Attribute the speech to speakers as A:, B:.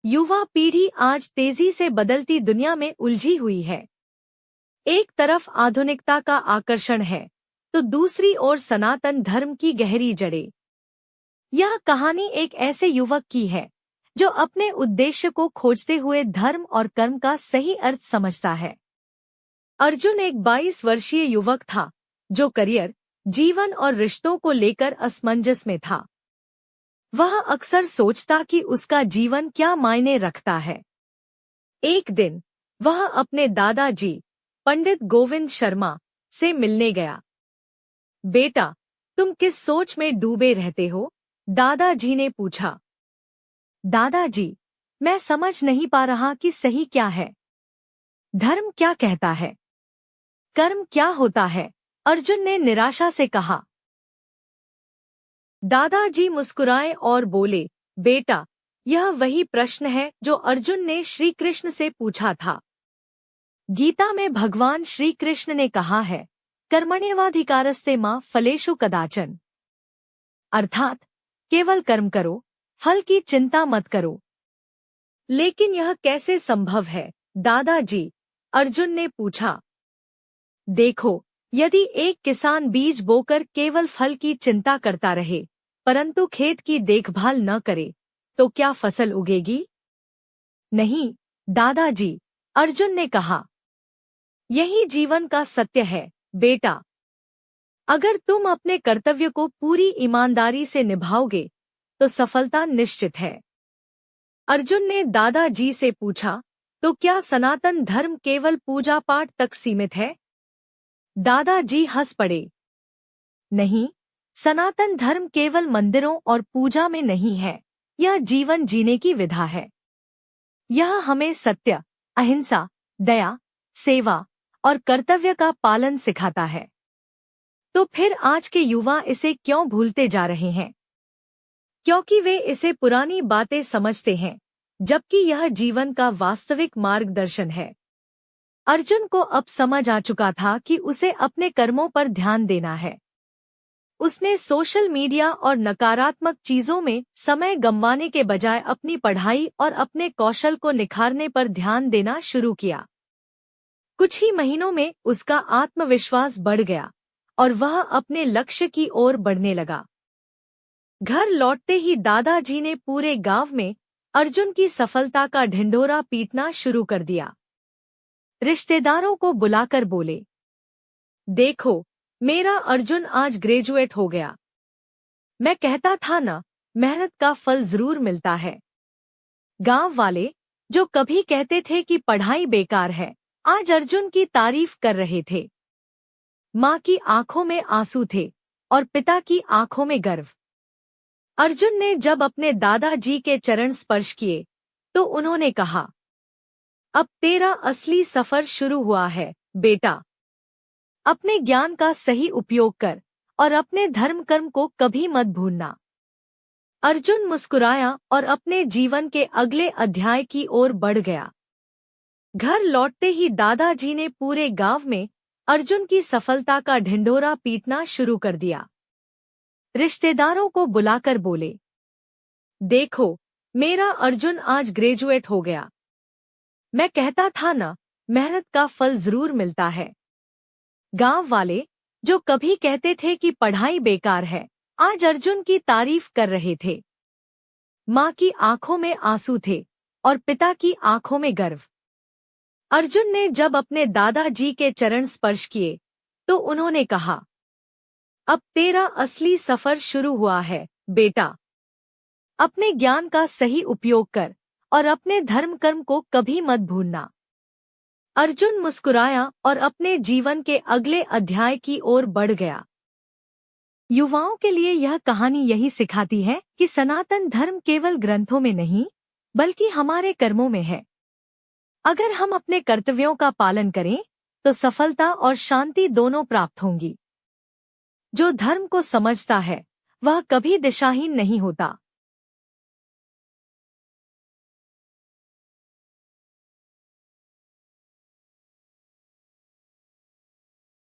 A: युवा पीढ़ी आज तेजी से बदलती दुनिया में उलझी हुई है। एक तरफ आधुनिकता का आकर्षण है, तो दूसरी ओर सनातन धर्म की गहरी जड़ें। यह कहानी एक ऐसे युवक की है जो अपने उद्देश्य को खोजते हुए धर्म और कर्म का सही अर्थ समझता है। अर्जुन एक 22 वर्षीय युवक था जो करियर, जीवन और रिश्तों को लेकर असमंजस में था। वह अक्सर सोचता कि उसका जीवन क्या मायने रखता है। एक दिन वह अपने दादाजी पंडित गोविंद शर्मा से मिलने गया। बेटा, तुम किस सोच में डूबे रहते हो? दादाजी ने पूछा। दादाजी, मैं समझ नहीं पा रहा कि सही क्या है। धर्म क्या कहता है, कर्म क्या होता है? अर्जुन ने निराशा से कहा। दादाजी मुस्कुराए और बोले, बेटा, यह वही प्रश्न है जो अर्जुन ने श्री कृष्ण से पूछा था। गीता में भगवान श्री कृष्ण ने कहा है, कर्मण्येवाधिकारस्ते मा फलेषु कदाचन। अर्थात केवल कर्म करो, फल की चिंता मत करो। लेकिन यह कैसे संभव है दादाजी? अर्जुन ने पूछा। देखो, यदि एक किसान बीज बोकर केवल फल की चिंता करता रहे परंतु खेत की देखभाल न करे तो क्या फसल उगेगी? नहीं दादाजी, अर्जुन ने कहा। यही जीवन का सत्य है बेटा। अगर तुम अपने कर्तव्य को पूरी ईमानदारी से निभाओगे तो सफलता निश्चित है। अर्जुन ने दादाजी से पूछा, तो क्या सनातन धर्म केवल पूजा पाठ तक सीमित है? दादाजी हंस पड़े। नहीं, सनातन धर्म केवल मंदिरों और पूजा में नहीं है, यह जीवन जीने की विधा है। यह हमें सत्य, अहिंसा, दया, सेवा और कर्तव्य का पालन सिखाता है। तो फिर आज के युवा इसे क्यों भूलते जा रहे हैं? क्योंकि वे इसे पुरानी बातें समझते हैं, जबकि यह जीवन का वास्तविक मार्गदर्शन है। अर्जुन को अब समझ आ चुका था कि उसे अपने कर्मों पर ध्यान देना है। उसने सोशल मीडिया और नकारात्मक चीजों में समय गंवाने के बजाय अपनी पढ़ाई और अपने कौशल को निखारने पर ध्यान देना शुरू किया। कुछ ही महीनों में उसका आत्मविश्वास बढ़ गया और वह अपने लक्ष्य की ओर बढ़ने लगा। घर लौटते ही दादाजी ने पूरे गांव में अर्जुन की सफलता का ढिंढोरा पीटना शुरू कर दिया। रिश्तेदारों को बुलाकर बोले, देखो, मेरा अर्जुन आज ग्रेजुएट हो गया। मैं कहता था ना, मेहनत का फल जरूर मिलता है। गांव वाले जो कभी कहते थे कि पढ़ाई बेकार है, आज अर्जुन की तारीफ कर रहे थे। माँ की आंखों में आंसू थे और पिता की आंखों में गर्व। अर्जुन ने जब अपने दादाजी के चरण स्पर्श किए तो उन्होंने कहा, अब तेरा असली सफर शुरू हुआ है बेटा। अपने ज्ञान का सही उपयोग कर और अपने धर्म कर्म को कभी मत भूलना। अर्जुन मुस्कुराया और अपने जीवन के अगले अध्याय की ओर बढ़ गया। घर लौटते ही दादाजी ने पूरे गांव में अर्जुन की सफलता का ढिंढोरा पीटना शुरू कर दिया। रिश्तेदारों को बुलाकर बोले, देखो, मेरा अर्जुन आज ग्रेजुएट हो गया। मैं कहता था ना, मेहनत का फल जरूर मिलता है। गांव वाले जो कभी कहते थे कि पढ़ाई बेकार है, आज अर्जुन की तारीफ कर रहे थे। माँ की आंखों में आंसू थे और पिता की आंखों में गर्व। अर्जुन ने जब अपने दादाजी के चरण स्पर्श किए तो उन्होंने कहा, अब तेरा असली सफर शुरू हुआ है बेटा। अपने ज्ञान का सही उपयोग कर और अपने धर्म कर्म को कभी मत भूलना। अर्जुन मुस्कुराया और अपने जीवन के अगले अध्याय की ओर बढ़ गया। युवाओं के लिए यह कहानी यही सिखाती है कि सनातन धर्म केवल ग्रंथों में नहीं, बल्कि हमारे कर्मों में है। अगर हम अपने कर्तव्यों का पालन करें तो सफलता और शांति दोनों प्राप्त होंगी। जो धर्म को समझता है वह कभी दिशाहीन नहीं होता।